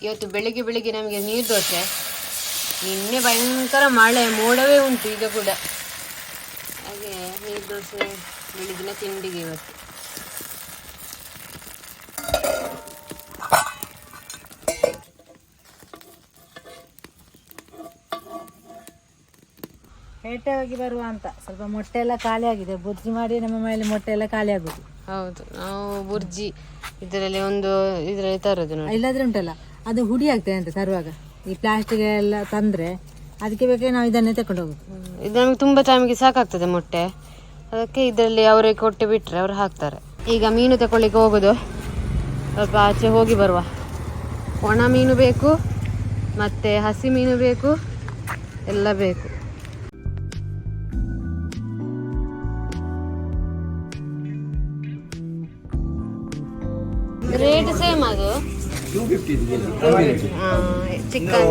ಇವತ್ತು ಬೆಳಿಗ್ಗೆ ಬೆಳಿಗ್ಗೆ ನಮಗೆ ನೀರು ದೋಸೆ. ನಿನ್ನೆ ಭಯಂಕರ ಮಳೆ ಮೋಡವೇ ಉಂಟು ಈಗ ಕೂಡ. ಹಾಗೆ ನೀರು ದೋಸೆ ಬೆಳಿಗ್ಗಿನ ತಿಂಡಿಗೆ ಇವತ್ತು. ಪೇಟೆ ಹೋಗಿ ಬರುವ ಅಂತ. ಸ್ವಲ್ಪ ಮೊಟ್ಟೆ ಎಲ್ಲ ಖಾಲಿ ಆಗಿದೆ. ಬುರ್ಜಿ ಮಾಡಿ ನಮ್ಮ ಮನೆಯಲ್ಲಿ ಮೊಟ್ಟೆ ಎಲ್ಲ ಖಾಲಿ ಆಗುದು. ಹೌದು, ನಾವು ಬುರ್ಜಿ ಇದರಲ್ಲಿ ಇದರಲ್ಲಿ ತರೋದು ನೋಡಿ. ಇಲ್ಲದ್ರೆ ಉಂಟಲ್ಲ ಅದು ಹುಡಿ ಆಗ್ತದೆ ಅಂತ ತರುವಾಗ. ಈ ಪ್ಲಾಸ್ಟಿಕ್ ಎಲ್ಲ ತಂದ್ರೆ ಅದಕ್ಕೆ ಬೇಕಾಗಿ ನಾವು ಇದನ್ನೇ ತಕೊಂಡು ಹೋಗುದು. ಇದು ನಮಗೆ ತುಂಬ ಟೈಮಿಗೆ ಸಾಕಾಗ್ತದೆ ಮೊಟ್ಟೆ. ಅದಕ್ಕೆ ಇದರಲ್ಲಿ ಅವರಿಗೆ ಕೊಟ್ಟು ಬಿಟ್ಟರೆ ಅವರು ಹಾಕ್ತಾರೆ. ಈಗ ಮೀನು ತಗೊಳ್ಳಿಕ್ಕೆ ಹೋಗೋದು. ಸ್ವಲ್ಪ ಆಚೆ ಹೋಗಿ ಬರುವ. ಒಣ ಮೀನು ಬೇಕು ಮತ್ತು ಹಸಿ ಮೀನು ಬೇಕು, ಎಲ್ಲ ಬೇಕು. ರೇಟ್ ಸೇಮ್ ಅದು. ಚಿಕನ್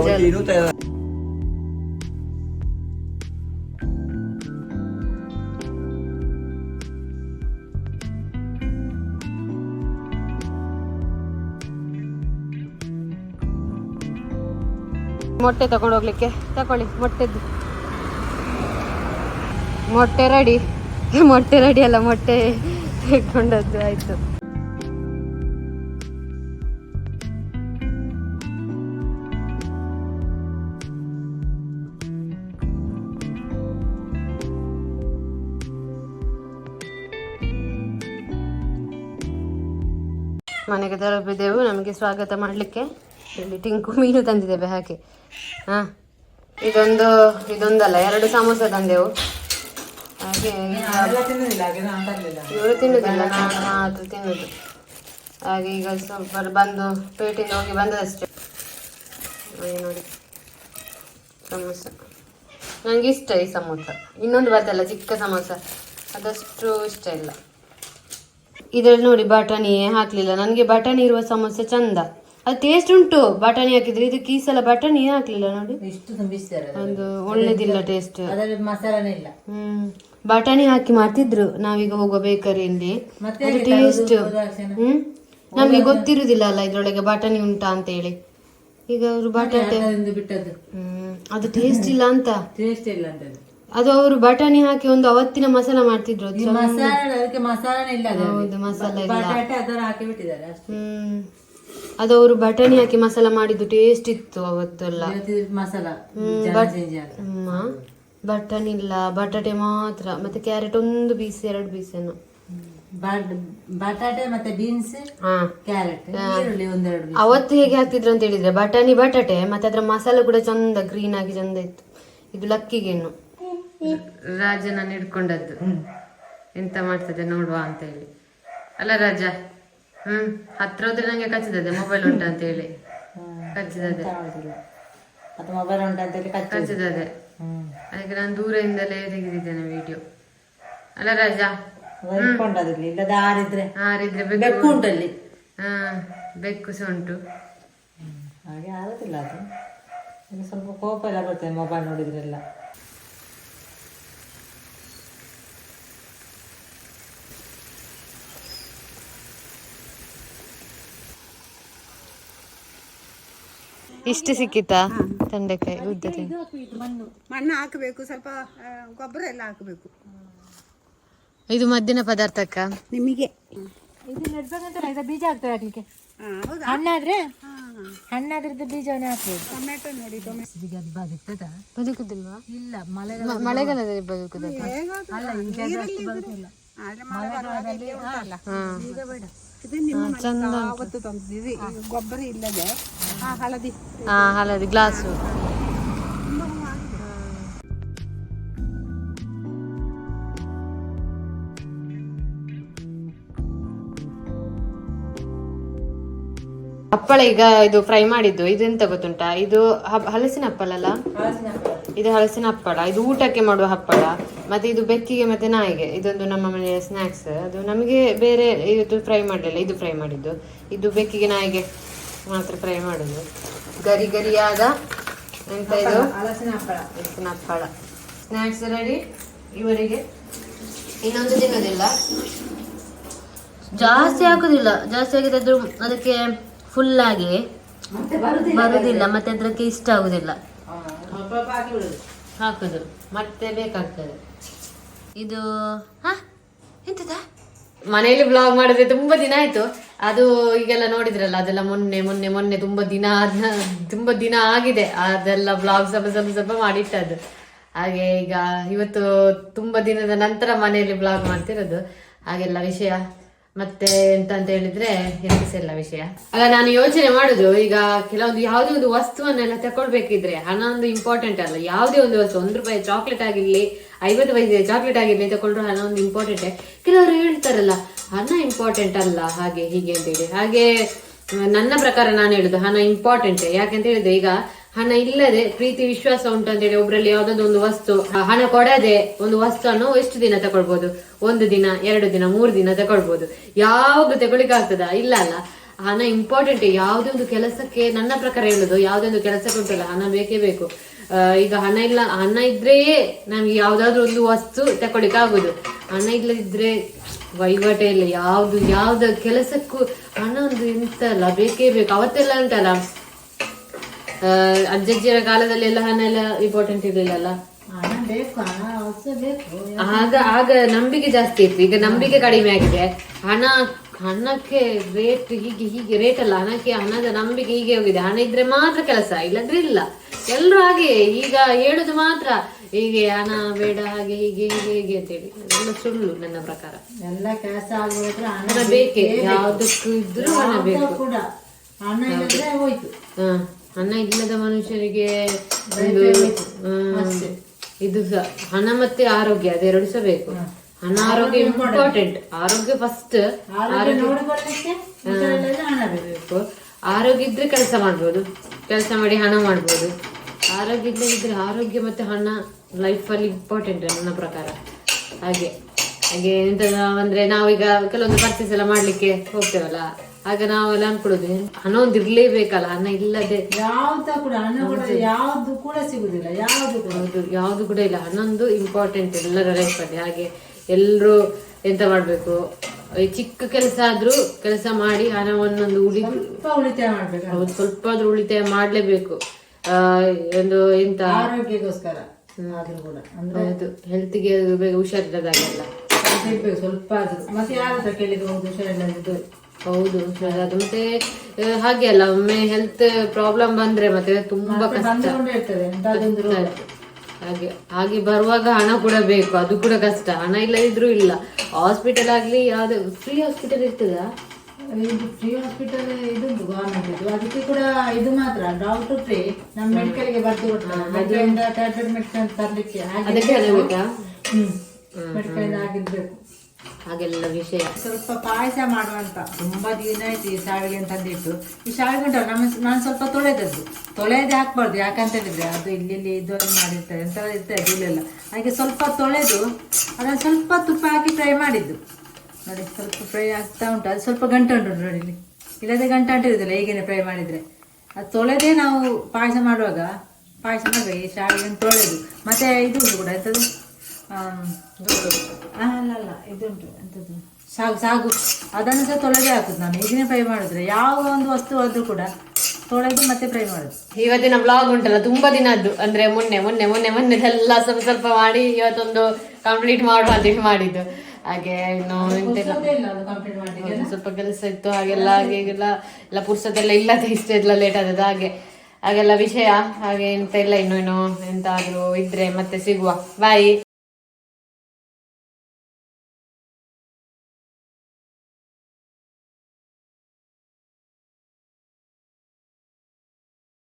ಮೊಟ್ಟೆ ತಗೊಂಡು ಹೋಗ್ಲಿಕ್ಕೆ ತಕೊಳ್ಳಿ. ಮೊಟ್ಟೆ ರೆಡಿ. ಮೊಟ್ಟೆ ರೆಡಿ ಅಲ್ಲ, ಮೊಟ್ಟೆ ತಗೊಂಡದ್ದು ಆಯ್ತು. ಮನೆಗೆ ತಲುಪಿದೆವು. ನಮಗೆ ಸ್ವಾಗತ ಮಾಡಲಿಕ್ಕೆ ಇಲ್ಲಿ ಟಿಂಕು ಮೀನು ತಂದಿದ್ದೇವೆ. ಹಾಗೆ ಇದೊಂದಲ್ಲ 2 ಸಮೋಸ ತಂದೆವು. ಹಾಗೆ ಇವರು ತಿನ್ನುವುದಿಲ್ಲ, ನಾನು ಮಾತ್ರ ತಿನ್ನುದು. ಹಾಗೆ ಈಗ ಸ್ವಲ್ಪ ಬಂದು ಪೇಟೆಯಿಂದ ಹೋಗಿ ಬಂದದಷ್ಟೇ. ಹಾಗೆ ನೋಡಿ ಸಮೋಸ ನನಗೆ ಇಷ್ಟ. ಈ ಸಮೋಸ ಇನ್ನೊಂದು ಬರ್ತಲ್ಲ ಚಿಕ್ಕ ಸಮೋಸ, ಅದಷ್ಟು ಇಷ್ಟ ಇಲ್ಲ. ಇದರಲ್ಲಿ ನೋಡಿ ಬಟಾಣಿ ಹಾಕ್ಲಿಲ್ಲ. ನನಗೆ ಬಟಾಣಿ ಇರುವ ಸಮೋಸೆ ಚಂದ, ಅದು ಟೇಸ್ಟ್ ಉಂಟು ಬಟಾಣಿ ಹಾಕಿದ್ರೆ. ಇದಕ್ಕೆ ಈ ಸಲ ಬಟಾಣಿ ಹಾಕ್ಲಿಲ್ಲ ನೋಡಿ, ಒಂದು ಒಳ್ಳೇದಿಲ್ಲ ಟೇಸ್ಟ್. ಮಸಾಲನೇ ಇಲ್ಲ. ಬಟಾಣಿ ಹಾಕಿ ಮಾಡ್ತಿದ್ರು ನಾವೀಗ ಹೋಗುವ ಬೇಕರಿಯಲ್ಲಿ. ಟೇಸ್ಟ್ ನಮ್ಗೆ ಗೊತ್ತಿರುದಿಲ್ಲ ಅಲ್ಲ ಇದ್ರೊಳಗೆ ಬಟಾಣಿ ಉಂಟಾ ಅಂತ ಹೇಳಿ. ಈಗ ಅವರು ಬಟಾಟೆ ಬಿಟ್ಟದ್ದು ಅದು ಟೇಸ್ಟ್ ಇಲ್ಲ ಅಂತ. ಟೇಸ್ಟ್ ಇಲ್ಲ ಅಂತ ಅದು ಅವರು ಬಟಾಣಿ ಹಾಕಿ ಒಂದು ಅವತ್ತಿನ ಮಸಾಲ ಮಾಡ್ತಿದ್ರು. ಹೌದು, ಮಸಾಲ ಇಲ್ಲ. ಅದು ಅವರು ಬಟಾಣಿ ಹಾಕಿ ಮಸಾಲ ಮಾಡಿದ್ದು ಟೇಸ್ಟ್ ಇತ್ತು ಅವತ್ತೆಲ್ಲ. ಬಟಾಣಿ ಇಲ್ಲ, ಬಟಾಟೆ ಮಾತ್ರ, ಮತ್ತೆ ಕ್ಯಾರೆಟ್ 1 ಪೀಸ್ 2 ಪೀಸ್ ಏನು. ಬಟಾಟೆ ಮತ್ತೆ ಬೀನ್ಸ್, ಕ್ಯಾರೆಟ್, ಅವತ್ತು ಹೇಗೆ ಹಾಕ್ತಿದ್ರು ಅಂತ ಹೇಳಿದ್ರೆ ಬಟಾಟೆ ಮತ್ತೆ ಅದ್ರ ಮಸಾಲ ಕೂಡ ಚಂದ ಗ್ರೀನ್ ಆಗಿ ಚಂದ ಇತ್ತು. ಇದು ಲಕ್ಕಿಗೇನು ರಾಜನ ಹಿಡ್ಕೊಂಡದ್ದು. ಎಂತ ಮಾಡ್ತದೆ ನೋಡುವ ಅಂತ ಹೇಳಿ ಅಲ್ಲ ರಾಜ. ಹತ್ರ ಹೋದ್ರೆ ನಂಗೆ ಕಚ್ಚಿದದೆ ಮೊಬೈಲ್ ಉಂಟ ಅಂತ ಹೇಳಿ ಕಚ್ಚಿದದೆ. ಅದಕ್ಕೆ ನಾನು ದೂರದಿಂದಲೇ ತೆಗೆದಿದ್ದೇನೆ ವಿಡಿಯೋ ಅಲ್ಲ ರಾಜ. ಹಾರಿದ್ರೆ ಬೆಕ್ಕು ಉಂಟಲ್ಲಿ. ಬೆಕ್ಕು ಸಹ ಉಂಟು. ಹಾಗೆ ಆಗುದಿಲ್ಲ ಅದು. ಸ್ವಲ್ಪ ಕೋಪ ಎಲ್ಲ ಬರ್ತದೆ ಮೊಬೈಲ್ ನೋಡಿದ್ರೆಲ್ಲ. ಇಷ್ಟು ಸಿಕ್ಕಿತಾ ತೊಂಡೆಕಾಯಿ ಉದ್ದತೆ? ಮಣ್ಣು ಹಾಕಬೇಕು, ಸ್ವಲ್ಪ ಗೊಬ್ಬರ ಎಲ್ಲ ಹಾಕಬೇಕು. ಇದು ಮಧ್ಯಾಹ್ನ ಪದಾರ್ಥಕ್ಕ ನಿಮಗೆ ಇದು ನೆಡ್ಬೇಕಂತಲ್ಲ, ಇದು ಬೀಜ ಹಾಕ್ತೇವೆ ಹಾಕ್ಲಿಕ್ಕೆ. ಹಣ್ಣಾದ್ರದ್ದು ಬೀಜವನ್ನೇ ಹಾಕ್ಬೇಕು. ಟೊಮೆಟೊ ನೋಡಿ, ಬದುಕುದಿಲ್ವಾ? ಇಲ್ಲ, ಮಳೆಗಾಲದಲ್ಲಿ ಬದುಕುದಿಲ್ಲ. ಅಲ್ಲ, ಈಗ ಬದುಕಿಲ್ಲ. ಅವತ್ತು ತಂದಿದ್ದೀವಿ ಗೊಬ್ಬರ ಇಲ್ಲದೆ. ಹಳದಿ ಗ್ಲಾಸು. ಹಪ್ಪಳ ಈಗ ಇದು ಫ್ರೈ ಮಾಡಿದ್ದು. ಇದು ಎಂತ ಗೊತ್ತುಂಟಾ? ಇದು ಹಲಸಿನ ಹಪ್ಪಳ ಅಲ್ಲ, ಇದು ಹಲಸಿನ ಹಪ್ಪಳ. ಇದು ಊಟಕ್ಕೆ ಮಾಡುವ ಹಪ್ಪಳ. ಮತ್ತೆ ಇದು ಬೆಕ್ಕಿಗೆ ಮತ್ತೆ ನಾಯಿಗೆ. ಇದೊಂದು ನಮ್ಮ ಮನೆಯ ಸ್ನ್ಯಾಕ್ಸ್. ಅದು ನಮಗೆ ಬೇರೆ ಇವತ್ತು ಫ್ರೈ ಮಾಡಲಿಲ್ಲ, ಇದು ಫ್ರೈ ಮಾಡಿದ್ದು. ಇದು ಬೆಕ್ಕಿಗೆ ನಾಯಿಗೆ ಮಾತ್ರ ಫ್ರೈ ಮಾಡೋದು. ಗರಿ ಗರಿಯಾದ ಎಂತ ಇದು ಹಲಸಿನ ಹಪ್ಪಳ. ಸ್ನ್ಯಾಕ್ಸ್ ರೆಡಿ ಇವರಿಗೆ. ಇನ್ನೊಂದು ತಿನ್ನೋದಿಲ್ಲ, ಜಾಸ್ತಿ ಹಾಕೋದಿಲ್ಲ. ಜಾಸ್ತಿ ಆಗಿದ್ದು ಅದಕ್ಕೆ ಫುಲ್ಲಾಗಿ ಬರುದಿಲ್ಲ, ಮತ್ತೆ ಅದಕ್ಕೆ ಇಷ್ಟ ಆಗುದಿಲ್ಲ ಹಾಕುದು, ಮತ್ತೆ ಬೇಕಾಗ್ತದೆ ಇದು. ಎಂತದ ಮನೆಯಲ್ಲಿ ಬ್ಲಾಗ್ ಮಾಡಿದ್ರೆ ತುಂಬಾ ದಿನ ಆಯ್ತು. ಅದು ಈಗೆಲ್ಲ ನೋಡಿದ್ರಲ್ಲ, ಅದೆಲ್ಲ ಮೊನ್ನೆ ಮೊನ್ನೆ ಮೊನ್ನೆ ತುಂಬಾ ದಿನ ಆಗಿದೆ. ಅದೆಲ್ಲ ಬ್ಲಾಗ್ ಸ್ವಲ್ಪ ಮಾಡಿಟ್ಟದ್ದು. ಹಾಗೆ ಈಗ ಇವತ್ತು ತುಂಬಾ ದಿನದ ನಂತರ ಮನೆಯಲ್ಲಿ ಬ್ಲಾಗ್ ಮಾಡ್ತಿರೋದು. ಹಾಗೆಲ್ಲ ವಿಷಯ. ಮತ್ತೆ ಎಂತ ಅಂತ ಹೇಳಿದ್ರೆ ಎಲ್ಲ ವಿಷಯ. ಆಗ ನಾನು ಯೋಚನೆ ಮಾಡುದು, ಈಗ ಕೆಲವೊಂದು ಯಾವುದೇ ಒಂದು ವಸ್ತುವನ್ನೆಲ್ಲ ತಕೊಳ್ಬೇಕಿದ್ರೆ ಹಣ ಒಂದು ಇಂಪಾರ್ಟೆಂಟ್ ಅಲ್ಲ. ಯಾವುದೇ ಒಂದು ವಸ್ತು, ₹1 ಚಾಕ್ಲೇಟ್ ಆಗಿರ್ಲಿ, 50 ಪೈಸೆ ಚಾಕ್ಲೇಟ್ ಆಗಿರ್ಲಿ ತಕೊಂಡ್ರು ಹಣ ಒಂದು ಇಂಪಾರ್ಟೆಂಟ್. ಕೆಲವರು ಹೇಳ್ತಾರಲ್ಲ ಹಣ ಇಂಪಾರ್ಟೆಂಟ್ ಅಲ್ಲ, ಹಾಗೆ ಹೀಗೆ ಅಂತೇಳಿ. ಹಾಗೆ ನನ್ನ ಪ್ರಕಾರ ನಾನು ಹೇಳುದು ಹಣ ಇಂಪಾರ್ಟೆಂಟ್. ಯಾಕಂತ ಹೇಳಿದ್ರೆ ಈಗ ಹಣ ಇಲ್ಲದೆ ಪ್ರೀತಿ ವಿಶ್ವಾಸ ಉಂಟು ಅಂತ ಹೇಳಿ ಒಬ್ರಲ್ಲಿ ಯಾವ್ದಾದ್ರು ಒಂದು ವಸ್ತು, ಹಣ ಕೊಡದೆ ಒಂದು ವಸ್ತುವನ್ನು ಎಷ್ಟು ದಿನ ತಕೊಳ್ಬಹುದು? 1 ದಿನ, 2 ದಿನ, 3 ದಿನ ತಕೊಳ್ಬಹುದು. ಯಾವಾಗ ತಗೊಳ್ಳಿಕ್ಕೆ ಆಗ್ತದ? ಇಲ್ಲ ಅಲ್ಲ. ಹಣ ಇಂಪಾರ್ಟೆಂಟ್. ಯಾವುದೇ ಒಂದು ಕೆಲಸಕ್ಕೆ, ನನ್ನ ಪ್ರಕಾರ ಹೇಳುದು, ಯಾವುದೇ ಒಂದು ಕೆಲಸಕ್ಕೆ ಉಂಟಲ್ಲ ಹಣ ಬೇಕೇ ಬೇಕು. ಈಗ ಹಣ ಇದ್ರೇ ನಮ್ಗೆ ಯಾವ್ದಾದ್ರು ಒಂದು ವಸ್ತು ತಕೊಳ್ಲಿಕ್ಕೆ ಆಗುದು. ಹಣ ಇಲ್ಲದಿದ್ರೆ ವಹಿವಾಟೆ ಇಲ್ಲ. ಯಾವ್ದು ಕೆಲಸಕ್ಕೂ ಹಣ ಒಂದು ಎಂತಲ್ಲ ಬೇಕೇ ಬೇಕು. ಅವತ್ತೆಲ್ಲ ಉಂಟಲ್ಲ, ಅಜ್ಜಜ್ಜಿಯರ ಕಾಲದಲ್ಲಿ ಎಲ್ಲ ಹಣ ಎಲ್ಲ ಇಂಪಾರ್ಟೆಂಟ್ ಇರ್ಲಿಲ್ಲಲ್ಲ. ಆಗ ನಂಬಿಕೆ ಜಾಸ್ತಿ ಇತ್ತು. ಈಗ ನಂಬಿಕೆ ಕಡಿಮೆ ಆಗಿದೆ. ಹಣಕ್ಕೆ ರೇಟ್ ಹೀಗೆ ರೇಟ್ ಅಲ್ಲ, ಹಣದ ನಂಬಿಕೆ ಹೀಗೆ ಹೋಗಿದೆ. ಹಣ ಇದ್ರೆ ಮಾತ್ರ ಕೆಲಸ, ಇಲ್ಲದ್ರೆ ಇಲ್ಲ. ಎಲ್ರು ಹಾಗೆ ಈಗ ಹೇಳುದು ಮಾತ್ರ, ಹೀಗೆ ಹಣ ಬೇಡ, ಹಾಗೆ ಹೀಗೆ ಅಂತೇಳಿ. ಅದೆಲ್ಲ ಸುಳ್ಳು ನನ್ನ ಪ್ರಕಾರ. ಎಲ್ಲ ಕೆಲಸ ಆಗೋದ್ರೆ ಹಣ ಬೇಕೇ, ಯಾವ್ದಕ್ಕೂ ಇದ್ರೂ ಹಣ ಬೇಕು. ಹಣ ಇಲ್ಲದ ಮನುಷ್ಯನಿಗೆ ಇದು ಸಹ ಹಣ ಮತ್ತೆ ಆರೋಗ್ಯ, ಅದೆರಡು ಸಹ ಬೇಕು. ಹಣ ಆರೋಗ್ಯ ಇಂಪಾರ್ಟೆಂಟ್. ಆರೋಗ್ಯ ಫಸ್ಟ್. ಬೇಕು. ಆರೋಗ್ಯ ಇದ್ರೆ ಕೆಲಸ ಮಾಡ್ಬೋದು, ಕೆಲಸ ಮಾಡಿ ಹಣ ಮಾಡ್ಬೋದು. ಆರೋಗ್ಯ ಇಲ್ಲದಿದ್ರೆ ಆರೋಗ್ಯ ಮತ್ತೆ ಹಣ ಲೈಫ್ ಅಲ್ಲಿ ಇಂಪಾರ್ಟೆಂಟ್ ನನ್ನ ಪ್ರಕಾರ. ಹಾಗೆ ಎಂತ ಅಂದ್ರೆ ನಾವೀಗ ಕೆಲವೊಂದು ಪರ್ಚೇಸ್ ಎಲ್ಲ ಮಾಡ್ಲಿಕ್ಕೆ ಹೋಗ್ತೇವಲ್ಲ, ಆಗ ನಾವೆಲ್ಲ ಅನ್ಕೊಳ್ಳೋದು ಹಣ ಒಂದು ಇರ್ಲೇಬೇಕಲ್ಲ. ಹಣ ಇಲ್ಲದೆ ಯಾವ್ದು ಕೂಡ ಸಿಗುದಿಲ್ಲ. ಯಾವ್ದು ಕೂಡ ಇಲ್ಲ. ಹಣ ಒಂದು ಇಂಪಾರ್ಟೆಂಟ್ ಎಲ್ಲರ ಲೈಫ್ ಅಲ್ಲಿ. ಹಾಗೆ ಎಲ್ರು ಎಂತ ಮಾಡ್ಬೇಕು, ಚಿಕ್ಕ ಕೆಲಸ ಆದ್ರೂ ಕೆಲಸ ಮಾಡಿ ಹಣವನ್ನೊಂದು ಉಳಿತಾಯ ಮಾಡ್ಬೇಕು. ಹೌದು, ಸ್ವಲ್ಪ ಆದ್ರೂ ಉಳಿತಾಯ ಮಾಡ್ಲೇಬೇಕು. ಒಂದು ಎಂತ ಆರೋಗ್ಯಕ್ಕೋಸ್ಕರ ಹೌದು, ಹೆಲ್ತ್ಗೆ ಬೇಗ ಹುಷಾರಿಲ್ಲದಾಗೆಲ್ಲ ಸ್ವಲ್ಪ ಆದ್ರೂ. ಮತ್ತೆ ಯಾರ ಕೇಳಿದ್ರು ಹುಷಾರಿಲ್ಲದಿದ್ದು. ಹೌದು, ಅದು ಮತ್ತೆ ಹಾಗೆ ಅಲ್ಲ, ಒಮ್ಮೆ ಹೆಲ್ತ್ ಪ್ರಾಬ್ಲಮ್ ಬಂದ್ರೆ ಮತ್ತೆ ತುಂಬಾ ಕಷ್ಟ. ಹಾಗೆ ಬರುವಾಗ ಹಣ ಕೂಡ ಬೇಕು, ಅದು ಕೂಡ ಕಷ್ಟ. ಹಣ ಇಲ್ಲದಿದ್ರು ಇಲ್ಲ. ಹಾಸ್ಪಿಟಲ್ ಆಗ್ಲಿ, ಯಾವ್ದು ಫ್ರೀ ಹಾಸ್ಪಿಟಲ್ ಇರ್ತದ? ಫ್ರೀ ಹಾಸ್ಪಿಟಲ್ ಇದು ಗವರ್ಮೆಂಟ್ ಇದು, ಅದಕ್ಕೆ ಕೂಡ ಇದು ಮಾತ್ರ ಡಾಕ್ಟರ್ ಫ್ರೀ. ನಮ್ಮ ಮೆಡಿಕಲ್ ಗೆ ಬರ್ದು ಕೊಡ್ತಾರೆ ಟ್ಯಾಬ್ಲೆಟ್ ಮೆಡಿಸಿನ್ ತರ್ಲಿಕ್ಕೆ. ಅದಕ್ಕೆ ಹಣ ಬೇಕಾ? ಮೆಡಿಕಲ್ ಆಗಿರ್ಬೇಕು. ಹಾಗೆಲ್ಲ ವಿಷಯ. ಸ್ವಲ್ಪ ಪಾಯಸ ಮಾಡುವಂತ ತುಂಬಾ ದಿನ ಆಯ್ತು ಈ ಶಾವಿಗೆ ತಂದಿಟ್ಟು. ಈ ಶಾವಿಗೆ ಉಂಟಲ್ಲ, ನಾನು ಸ್ವಲ್ಪ ತೊಳೆದೇ ಹಾಕ್ಬಾರ್ದು. ಯಾಕಂತ ಹೇಳಿದ್ರೆ ಅದು ಇಲ್ಲಿ ಇದು ಮಾಡಿರ್ತಾರೆ, ಎಂತ ಇರ್ತದೆ ಇಲ್ಲೆಲ್ಲ. ಹಾಗೆ ಸ್ವಲ್ಪ ತೊಳೆದು ಅದನ್ನು ಸ್ವಲ್ಪ ತುಪ್ಪ ಹಾಕಿ ಫ್ರೈ ಮಾಡಿದ್ದು ನೋಡಿ. ಸ್ವಲ್ಪ ಫ್ರೈ ಆಗ್ತಾ ಉಂಟು. ಅದು ಸ್ವಲ್ಪ ಗಂಟೆ ಉಂಟು ನೋಡಿ ಇಲ್ಲಿ, ಇಲ್ಲದೆ ಗಂಟೆ ಅಂಟಿರುದಿಲ್ಲ ಹೀಗೇನೆ ಫ್ರೈ ಮಾಡಿದ್ರೆ. ಅದು ತೊಳೆದೇ ನಾವು ಪಾಯಸ ಮಾಡುವಾಗ ಪಾಯಸ ಮಾಡ್ಬೇಕು. ಈ ಶಾವಿಗೆಯನ್ನು ತೊಳೆದು ಮತ್ತೆ ಇದು ಕೂಡ ಎಂಥದ್ದು ಅಲ್ಲ ಇದುಂಟು ಎಂಥದ್ದು ಸಾಗು, ಅದನ್ನು ಸಹ ತೊಳೆದೇ ಹಾಕುದು ನಾನು. ಇದನ್ನೇ ಫ್ರೈ ಮಾಡಿದ್ರೆ ಯಾವ ಒಂದು ವಸ್ತು ಆದ್ರೂ ಕೂಡ ತೊಳೆದು ಮತ್ತೆ ಫ್ರೈ ಮಾಡುದು. ಇವತ್ತಿನ ಬ್ಲಾಗ್ ಉಂಟಲ್ಲ ತುಂಬಾ ದಿನದ್ದು, ಅಂದ್ರೆ ಮೊನ್ನೆದೆಲ್ಲ ಸ್ವಲ್ಪ ಮಾಡಿ ಇವತ್ತೊಂದು ಕಂಪ್ಲೀಟ್ ಮಾಡುವ ಅಂತ ಮಾಡಿದ್ದು. ಹಾಗೆ ಇನ್ನು ಸ್ವಲ್ಪ ಕೆಲಸ ಇತ್ತು, ಹಾಗೆಲ್ಲ ಎಲ್ಲ ಪುರ್ಸದೆಲ್ಲ ಇಲ್ಲದೆ ಇಷ್ಟೆಲ್ಲ ಲೇಟ್ ಆದದ್ದು. ಹಾಗೆಲ್ಲ ವಿಷಯ. ಹಾಗೆ ಎಂತ ಇಲ್ಲ, ಇನ್ನೇನು ಎಂತಾದ್ರೂ ಇದ್ರೆ ಮತ್ತೆ ಸಿಗುವ. ಬಾಯ್.